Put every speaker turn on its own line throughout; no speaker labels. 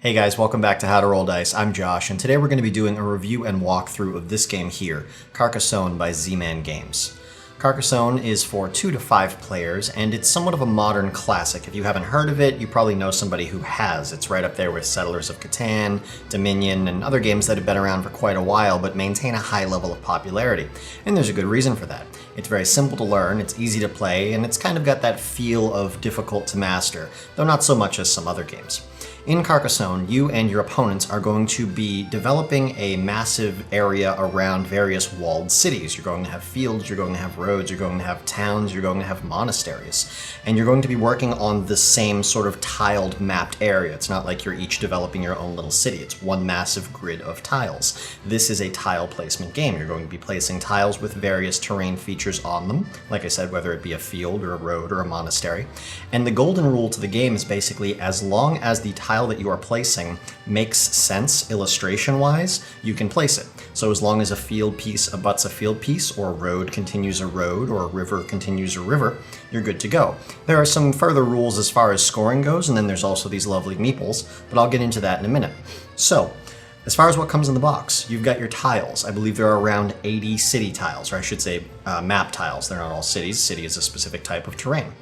Hey guys, welcome back to How to Roll Dice. I'm Josh, and today we're going to be doing a review and walkthrough of this game here, Carcassonne by Z-Man Games. Carcassonne is for 2 to 5 players, and it's somewhat of a modern classic. If you haven't heard of it, you probably know somebody who has. It's right up there with Settlers of Catan, Dominion, and other games that have been around for quite a while but maintain a high level of popularity. And there's a good reason for that. It's very simple to learn, it's easy to play, and it's kind of got that feel of difficult to master, though not so much as some other games. In Carcassonne, you and your opponents are going to be developing a massive area around various walled cities. You're going to have fields, you're going to have roads, you're going to have towns, you're going to have monasteries. And you're going to be working on the same sort of tiled, mapped area. It's not like you're each developing your own little city. It's one massive grid of tiles. This is a tile placement game. You're going to be placing tiles with various terrain features on them. Like I said, whether it be a field or a road or a monastery. And the golden rule to the game is basically as long as the tile that you are placing makes sense illustration-wise, you can place it. So as long as a field piece abuts a field piece, or a road continues a road, or a river continues a river, you're good to go. There are some further rules as far as scoring goes, and then there's also these lovely meeples, but I'll get into that in a minute. So, as far as what comes in the box, you've got your tiles. I believe there are around 80 city tiles, or I should say map tiles. They're not all cities. City is a specific type of terrain.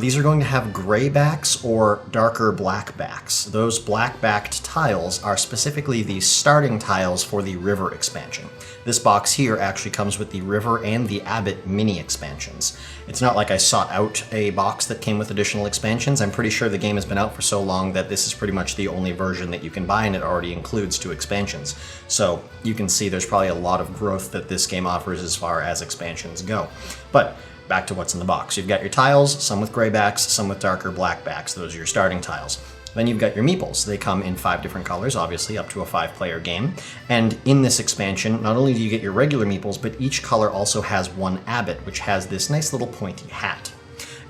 These are going to have gray backs or darker black backs. Those black-backed tiles are specifically the starting tiles for the river expansion. This box here actually comes with the river and the abbott mini expansions. It's not like I sought out a box that came with additional expansions. I'm pretty sure the game has been out for so long that this is pretty much the only version that you can buy, and it already includes 2 expansions. So you can see there's probably a lot of growth that this game offers as far as expansions go. But back to what's in the box. You've got your tiles, some with gray backs, some with darker black backs. Those are your starting tiles. Then you've got your meeples. They come in 5 different colors, obviously up to a 5-player game. And in this expansion, not only do you get your regular meeples, but each color also has one abbott, which has this nice little pointy hat.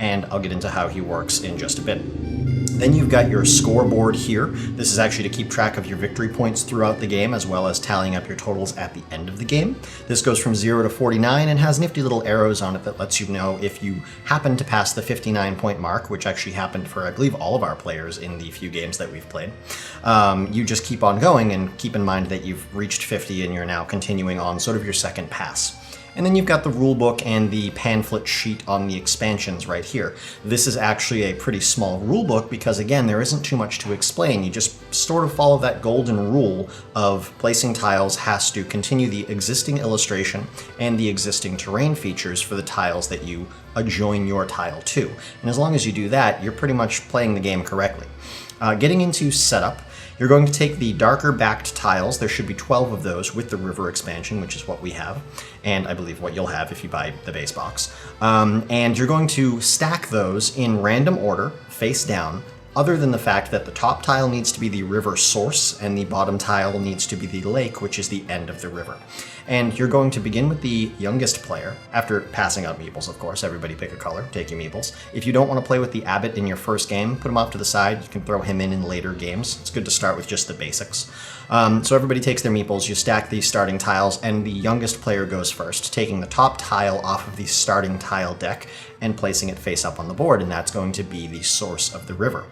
And I'll get into how he works in just a bit. Then you've got your scoreboard here. This is actually to keep track of your victory points throughout the game, as well as tallying up your totals at the end of the game. This goes from 0 to 49 and has nifty little arrows on it that lets you know if you happen to pass the 59-point mark, which actually happened for, I believe, all of our players in the few games that we've played. You just keep on going and keep in mind that you've reached 50 and you're now continuing on sort of your second pass. And then you've got the rulebook and the pamphlet sheet on the expansions right here. This is actually a pretty small rulebook because, again, there isn't too much to explain. You just sort of follow that golden rule of placing tiles has to continue the existing illustration and the existing terrain features for the tiles that you adjoin your tile to. And as long as you do that, you're pretty much playing the game correctly. Getting into setup, you're going to take the darker backed tiles. There should be 12 of those with the river expansion, which is what we have, and I believe what you'll have if you buy the base box. And you're going to stack those in random order, face down, other than the fact that the top tile needs to be the river source and the bottom tile needs to be the lake, which is the end of the river. And you're going to begin with the youngest player, after passing out meeples, of course. Everybody pick a color, take your meeples. If you don't want to play with the abbott in your first game, put him off to the side. You can throw him in later games. It's good to start with just the basics. So everybody takes their meeples, you stack these starting tiles, and the youngest player goes first, taking the top tile off of the starting tile deck and placing it face up on the board, and that's going to be the source of the river.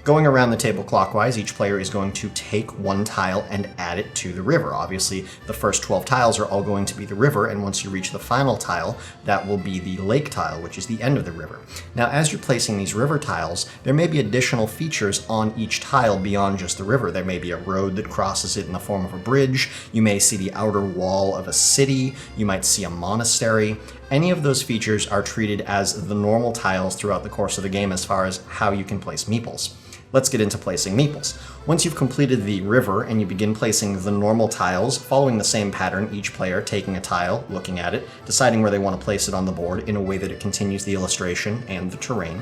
Going around the table clockwise, each player is going to take one tile and add it to the river. Obviously, the first 12 tiles are all going to be the river, and once you reach the final tile, that will be the lake tile, which is the end of the river. Now, as you're placing these river tiles, there may be additional features on each tile beyond just the river. There may be a road that crosses it in the form of a bridge. You may see the outer wall of a city. You might see a monastery. Any of those features are treated as the normal tiles throughout the course of the game as far as how you can place meeples. Let's get into placing meeples. Once you've completed the river and you begin placing the normal tiles, following the same pattern, each player taking a tile, looking at it, deciding where they want to place it on the board in a way that it continues the illustration and the terrain,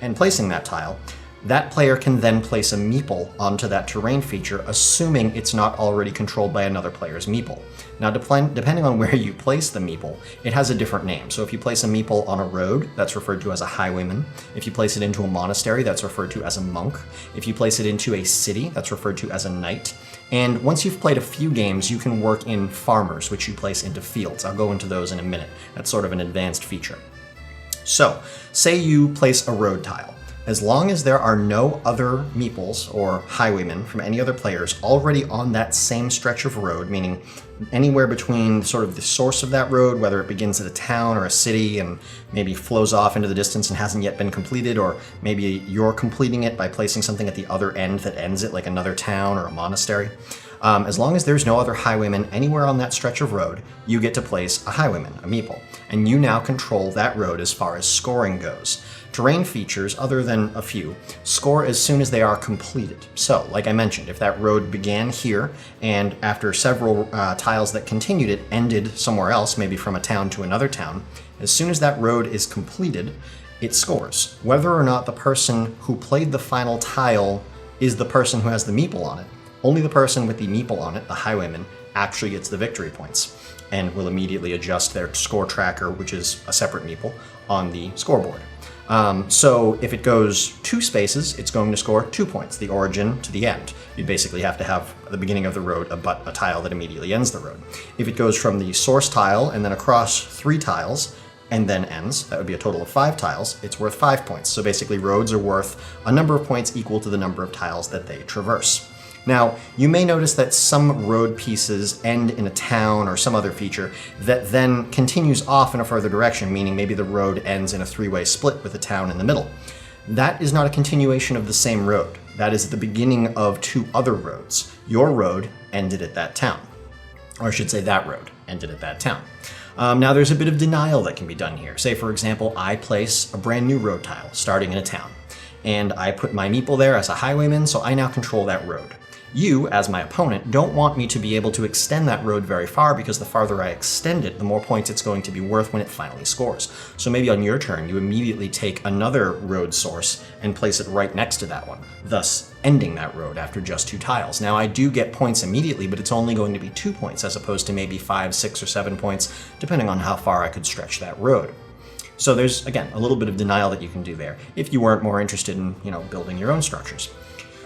and placing that tile, that player can then place a meeple onto that terrain feature, assuming it's not already controlled by another player's meeple. Now, depending on where you place the meeple, it has a different name. So if you place a meeple on a road, that's referred to as a highwayman. If you place it into a monastery, that's referred to as a monk. If you place it into a city, that's referred to as a knight. And once you've played a few games, you can work in farmers, which you place into fields. I'll go into those in a minute. That's sort of an advanced feature. So, say you place a road tile. As long as there are no other meeples or highwaymen from any other players already on that same stretch of road, meaning anywhere between sort of the source of that road, whether it begins at a town or a city and maybe flows off into the distance and hasn't yet been completed, or maybe you're completing it by placing something at the other end that ends it, like another town or a monastery. As long as there's no other highwaymen anywhere on that stretch of road, you get to place a highwayman, a meeple, and you now control that road as far as scoring goes. Terrain features, other than a few, score as soon as they are completed. So, like I mentioned, if that road began here and after several tiles that continued it ended somewhere else, maybe from a town to another town, as soon as that road is completed, it scores. Whether or not the person who played the final tile is the person who has the meeple on it, only the person with the meeple on it, the highwayman, actually gets the victory points and will immediately adjust their score tracker, which is a separate meeple, on the scoreboard. So if it goes 2 spaces, it's going to score 2 points, the origin to the end. You basically have to have at the beginning of the road a tile that immediately ends the road. If it goes from the source tile and then across 3 tiles, and then ends, that would be a total of 5 tiles, it's worth 5 points. So basically roads are worth a number of points equal to the number of tiles that they traverse. Now, you may notice that some road pieces end in a town or some other feature that then continues off in a further direction, meaning maybe the road ends in a 3-way split with a town in the middle. That is not a continuation of the same road. That is at the beginning of 2 other roads. Your road ended at that town. Or I should say that road ended at that town. Now there's a bit of denial that can be done here. Say, for example, I place a brand new road tile starting in a town, and I put my meeple there as a highwayman, so I now control that road. You, as my opponent, don't want me to be able to extend that road very far, because the farther I extend it, the more points it's going to be worth when it finally scores. So maybe on your turn, you immediately take another road source and place it right next to that one, thus ending that road after just 2 tiles. Now, I do get points immediately, but it's only going to be 2 points as opposed to maybe 5, 6, or 7 points, depending on how far I could stretch that road. So there's, again, a little bit of denial that you can do there if you weren't more interested in, building your own structures.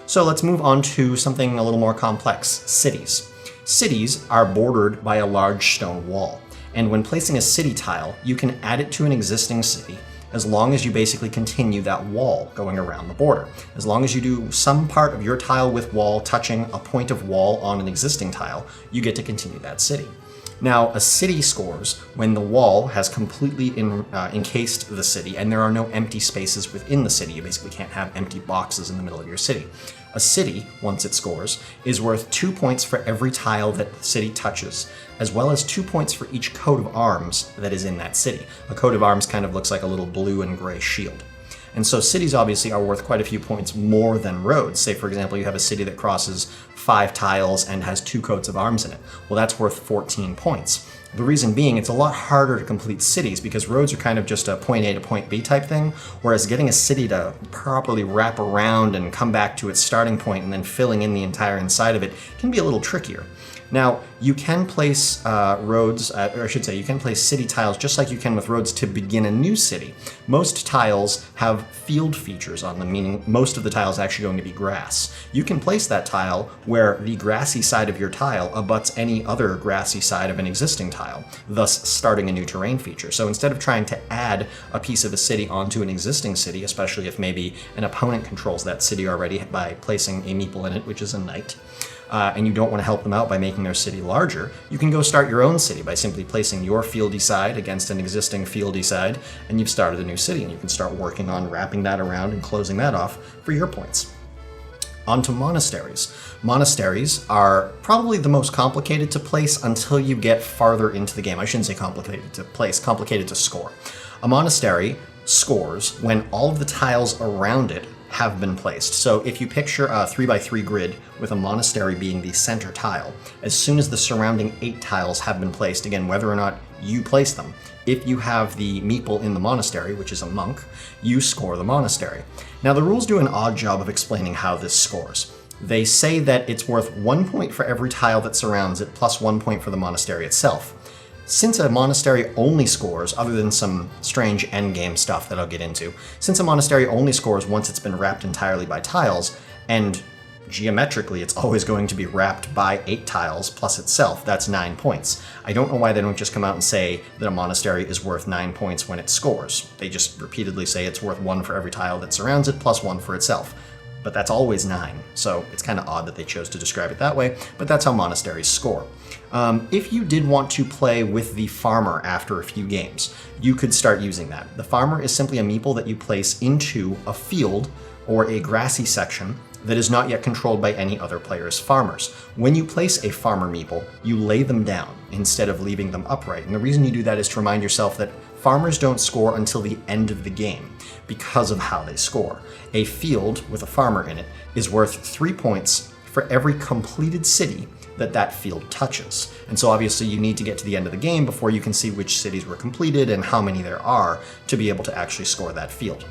So let's move on to something a little more complex, cities. Cities are bordered by a large stone wall, and when placing a city tile, you can add it to an existing city as long as you basically continue that wall going around the border. As long as you do some part of your tile with wall touching a point of wall on an existing tile, you get to continue that city. Now, a city scores when the wall has completely encased the city and there are no empty spaces within the city. You basically can't have empty boxes in the middle of your city. A city, once it scores, is worth 2 points for every tile that the city touches, as well as 2 points for each coat of arms that is in that city. A coat of arms kind of looks like a little blue and gray shield. And so cities obviously are worth quite a few points more than roads. Say, for example, you have a city that crosses 5 tiles and has 2 coats of arms in it. Well, that's worth 14 points. The reason being, it's a lot harder to complete cities because roads are kind of just a point A to point B type thing, whereas getting a city to properly wrap around and come back to its starting point and then filling in the entire inside of it can be a little trickier. Now, you can place you can place city tiles just like you can with roads to begin a new city. Most tiles have field features on them, meaning most of the tile is actually going to be grass. You can place that tile where the grassy side of your tile abuts any other grassy side of an existing tile, thus starting a new terrain feature. So instead of trying to add a piece of a city onto an existing city, especially if maybe an opponent controls that city already by placing a meeple in it, which is a knight, and you don't want to help them out by making their city larger, you can go start your own city by simply placing your fieldy side against an existing fieldy side, and you've started a new city, and you can start working on wrapping that around and closing that off for your points. On to monasteries. Monasteries are probably the most complicated to place until you get farther into the game. I shouldn't say complicated to place, complicated to score. A monastery scores when all of the tiles around it have been placed. So if you picture a 3x3 grid with a monastery being the center tile, as soon as the surrounding 8 tiles have been placed, again, whether or not you place them, if you have the meeple in the monastery, which is a monk, you score the monastery. Now the rules do an odd job of explaining how this scores. They say that it's worth 1 point for every tile that surrounds it, plus 1 point for the monastery itself. Since a monastery only scores, other than some strange endgame stuff that I'll get into, since a monastery only scores once it's been wrapped entirely by tiles, and geometrically, it's always going to be wrapped by 8 tiles plus itself. That's 9 points. I don't know why they don't just come out and say that a monastery is worth 9 points when it scores. They just repeatedly say it's worth 1 for every tile that surrounds it plus 1 for itself. But that's always 9, so it's kind of odd that they chose to describe it that way, but that's how monasteries score. If you did want to play with the farmer after a few games, you could start using that. The farmer is simply a meeple that you place into a field or a grassy section that is not yet controlled by any other player's farmers. When you place a farmer meeple, you lay them down instead of leaving them upright. And the reason you do that is to remind yourself that farmers don't score until the end of the game because of how they score. A field with a farmer in it is worth 3 points for every completed city that field touches. And so obviously you need to get to the end of the game before you can see which cities were completed and how many there are to be able to actually score that field.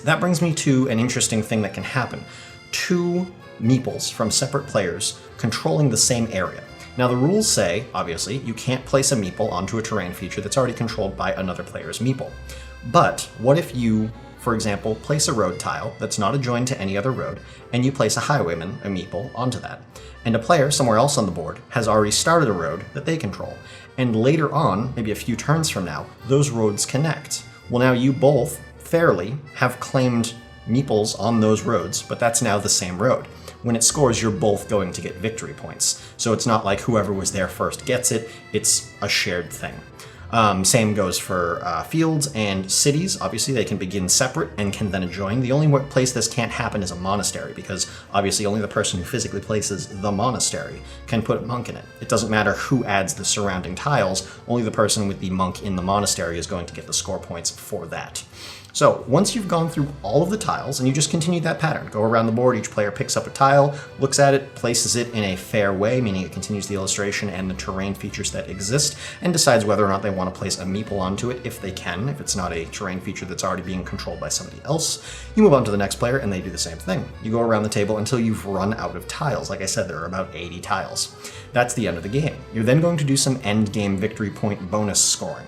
That brings me to an interesting thing that can happen. 2 meeples from separate players controlling the same area. Now the rules say, obviously, you can't place a meeple onto a terrain feature that's already controlled by another player's meeple. But what if you, for example, place a road tile that's not adjoined to any other road, and you place a highwayman, a meeple, onto that? And a player somewhere else on the board has already started a road that they control. And later on, maybe a few turns from now, those roads connect. Well, now you both fairly have claimed meeples on those roads, but that's now the same road. When it scores, you're both going to get victory points. So it's not like whoever was there first gets it, it's a shared thing. Same goes for fields and cities. Obviously, they can begin separate and can then adjoin. The only place this can't happen is a monastery, because obviously only the person who physically places the monastery can put a monk in it. It doesn't matter who adds the surrounding tiles, only the person with the monk in the monastery is going to get the score points for that. So once you've gone through all of the tiles, and you just continue that pattern, go around the board, each player picks up a tile, looks at it, places it in a fair way, meaning it continues the illustration and the terrain features that exist, and decides whether or not they want to place a meeple onto it if they can, if it's not a terrain feature that's already being controlled by somebody else. You move on to the next player and they do the same thing. You go around the table until you've run out of tiles. Like I said, there are about 80 tiles. That's the end of the game. You're then going to do some end game victory point bonus scoring.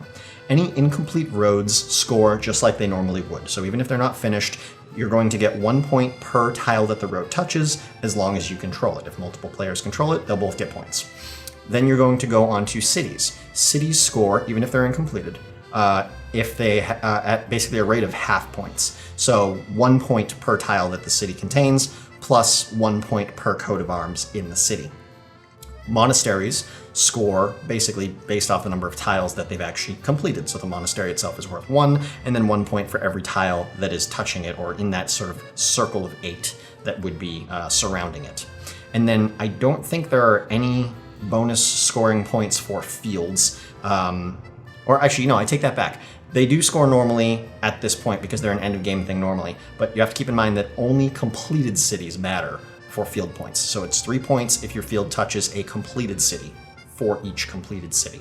Any incomplete roads score just like they normally would. So even if they're not finished, you're going to get 1 point per tile that the road touches, as long as you control it. If multiple players control it, they'll both get points. Then you're going to go on to cities. Cities score, even if they're incompleted, if they at basically a rate of half points. So 1 point per tile that the city contains, plus 1 point per coat of arms in the city. Monasteries score basically based off the number of tiles that they've actually completed. So the monastery itself is worth 1, and then 1 point for every tile that is touching it, or in that sort of circle of 8 that would be surrounding it. And then I don't think there are any bonus scoring points for fields. Or actually, no, I take that back. They do score normally at this point because they're an end of game thing normally, but you have to keep in mind that only completed cities matter for field points. So it's 3 points if your field touches a completed city for each completed city.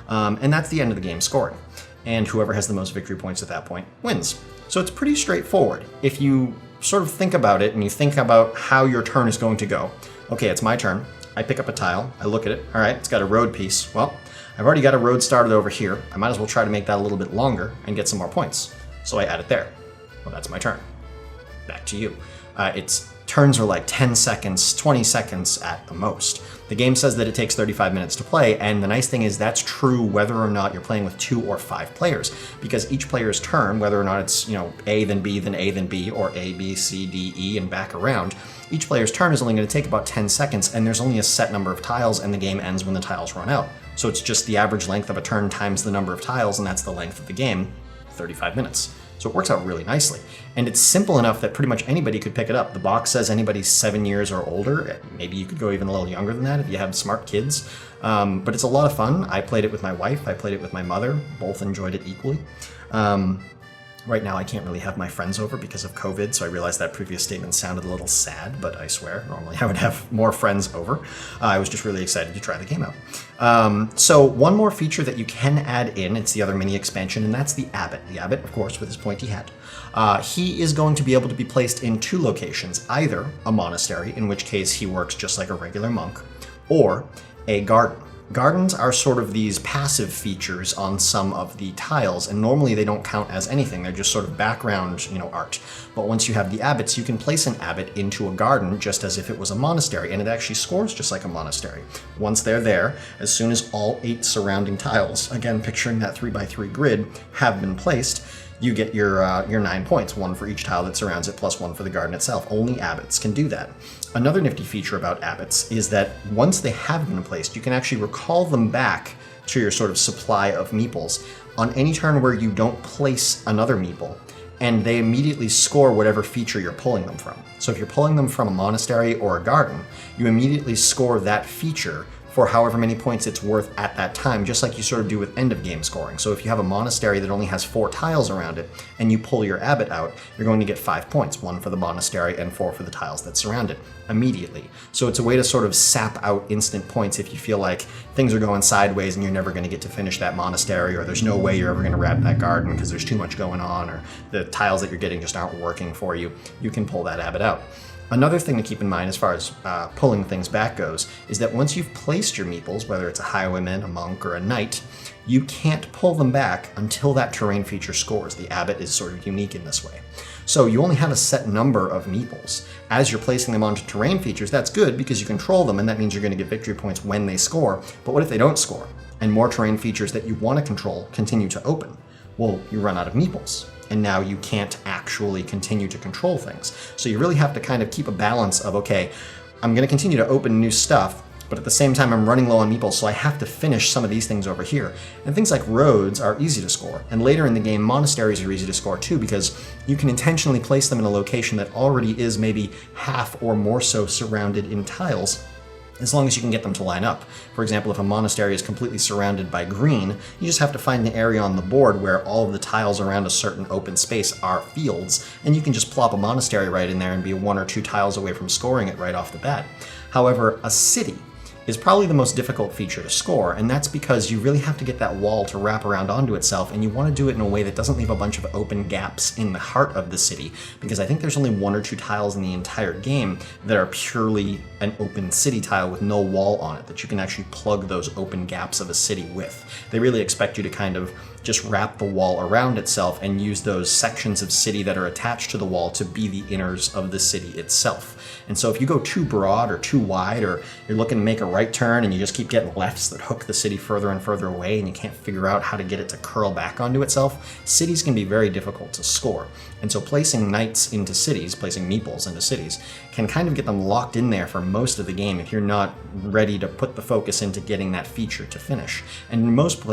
And that's the end of the game scoring. And whoever has the most victory points at that point wins. So it's pretty straightforward. If you sort of think about it and you think about how your turn is going to go. Okay, it's my turn. I pick up a tile, I look at it. All right, it's got a road piece. Well, I've already got a road started over here. I might as well try to make that a little bit longer and get some more points. So I add it there. Well, that's my turn. Back to you. Turns are like 10 seconds, 20 seconds at the most. The game says that it takes 35 minutes to play, and the nice thing is that's true whether or not you're playing with 2 or 5 players, because each player's turn, whether or not it's, A, then B, then A, then B, or A, B, C, D, E, and back around, each player's turn is only going to take about 10 seconds, and there's only a set number of tiles, and the game ends when the tiles run out. So it's just the average length of a turn times the number of tiles, and that's the length of the game, 35 minutes. So it works out really nicely. And it's simple enough that pretty much anybody could pick it up. The box says anybody 7 years or older. Maybe you could go even a little younger than that if you have smart kids. But it's a lot of fun. I played it with my wife. I played it with my mother. Both enjoyed it equally. Right now, I can't really have my friends over because of COVID, so I realized that previous statement sounded a little sad, but I swear, normally I would have more friends over. I was just really excited to try the game out. So one more feature that you can add in, it's the other mini expansion, and that's the abbott. The abbott, of course, with his pointy hat. He is going to be able to be placed in 2 locations, either a monastery, in which case he works just like a regular monk, or a garden. Gardens are sort of these passive features on some of the tiles, and normally they don't count as anything. They're just sort of background, art. But once you have the abbots, you can place an abbot into a garden just as if it was a monastery, and it actually scores just like a monastery. Once they're there, as soon as all 8 surrounding tiles, again picturing that 3x3 grid, have been placed, you get your 9 points, 1 for each tile that surrounds it, plus 1 for the garden itself. Only abbots can do that. Another nifty feature about abbots is that once they have been placed, you can actually recall them back to your sort of supply of meeples on any turn where you don't place another meeple, and they immediately score whatever feature you're pulling them from. So if you're pulling them from a monastery or a garden, you immediately score that feature for however many points it's worth at that time, just like you sort of do with end of game scoring. So if you have a monastery that only has 4 tiles around it, and you pull your abbot out, you're going to get 5 points, 1 for the monastery and 4 for the tiles that surround it, immediately. So it's a way to sort of sap out instant points if you feel like things are going sideways and you're never going to get to finish that monastery, or there's no way you're ever going to wrap that garden because there's too much going on, or the tiles that you're getting just aren't working for you. You can pull that abbot out. Another thing to keep in mind as far as pulling things back goes is that once you've placed your meeples, whether it's a highwayman, a monk, or a knight, you can't pull them back until that terrain feature scores. The abbot is sort of unique in this way. So you only have a set number of meeples. As you're placing them onto terrain features, that's good because you control them, and that means you're going to get victory points when they score. But what if they don't score, and more terrain features that you want to control continue to open? Well, you run out of meeples, and now you can't actually continue to control things. So you really have to kind of keep a balance of, okay, I'm going to continue to open new stuff, but at the same time I'm running low on meeples, so I have to finish some of these things over here. And things like roads are easy to score, and later in the game monasteries are easy to score too, because you can intentionally place them in a location that already is maybe half or more so surrounded in tiles, as long as you can get them to line up. For example, if a monastery is completely surrounded by green, you just have to find the area on the board where all of the tiles around a certain open space are fields, and you can just plop a monastery right in there and be 1 or 2 tiles away from scoring it right off the bat. However, a city is probably the most difficult feature to score, and that's because you really have to get that wall to wrap around onto itself, and you want to do it in a way that doesn't leave a bunch of open gaps in the heart of the city, because I think there's only 1 or 2 tiles in the entire game that are purely an open city tile with no wall on it that you can actually plug those open gaps of a city with. They really expect you to kind of just wrap the wall around itself and use those sections of city that are attached to the wall to be the inners of the city itself. And so if you go too broad or too wide, or you're looking to make a right turn and you just keep getting lefts that hook the city further and further away and you can't figure out how to get it to curl back onto itself, cities can be very difficult to score. And so placing knights into cities, placing meeples into cities, can kind of get them locked in there for most of the game if you're not ready to put the focus into getting that feature to finish. And in most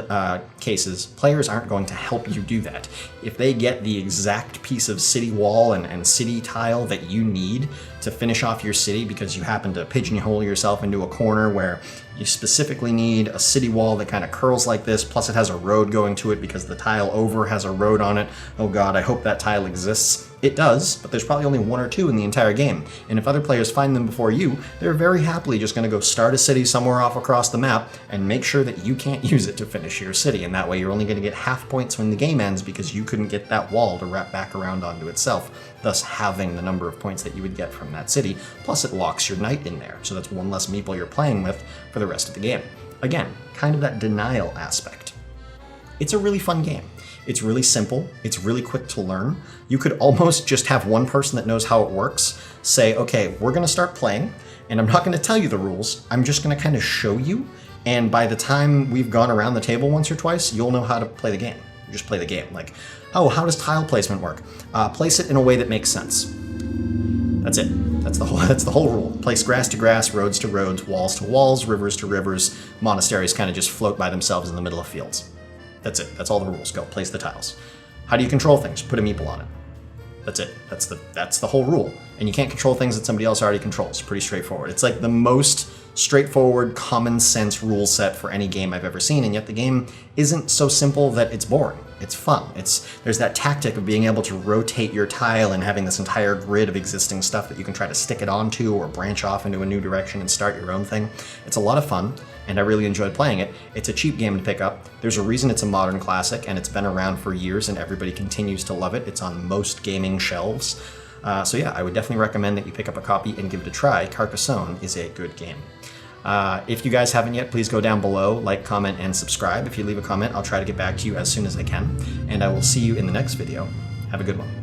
cases, players aren't going to help you do that. If they get the exact piece of city wall and city tile that you need to finish off your city because you happen to pigeonhole yourself into a corner where you specifically need a city wall that kind of curls like this, plus it has a road going to it because the tile over has a road on it. Oh god, I hope that tile exists. It does, but there's probably only 1 or 2 in the entire game. And if other players find them before you, they're very happily just going to go start a city somewhere off across the map and make sure that you can't use it to finish your city. And that way you're only going to get half points when the game ends because you couldn't get that wall to wrap back around onto itself, thus halving the number of points that you would get from that city. Plus it locks your knight in there, so that's 1 less meeple you're playing with for the rest of the game. Again, kind of that denial aspect. It's a really fun game. It's really simple. It's really quick to learn. You could almost just have one person that knows how it works say, okay, we're going to start playing, and I'm not going to tell you the rules. I'm just going to kind of show you, and by the time we've gone around the table once or twice, you'll know how to play the game. You just play the game. Like, oh, how does tile placement work? Place it in a way that makes sense. That's it. That's the whole rule. Place grass to grass, roads to roads, walls to walls, rivers to rivers. Monasteries kind of just float by themselves in the middle of fields. That's it. That's all the rules. Go, place the tiles. How do you control things? Put a meeple on it. That's it. That's the whole rule. And you can't control things that somebody else already controls. Pretty straightforward. It's like the most straightforward, common sense rule set for any game I've ever seen, and yet the game isn't so simple that it's boring. It's fun. There's that tactic of being able to rotate your tile and having this entire grid of existing stuff that you can try to stick it onto or branch off into a new direction and start your own thing. It's a lot of fun, and I really enjoyed playing it. It's a cheap game to pick up. There's a reason it's a modern classic, and it's been around for years, and everybody continues to love it. It's on most gaming shelves. So yeah, I would definitely recommend that you pick up a copy and give it a try. Carcassonne is a good game. If you guys haven't yet, please go down below, like, comment, and subscribe. If you leave a comment, I'll try to get back to you as soon as I can. And I will see you in the next video. Have a good one.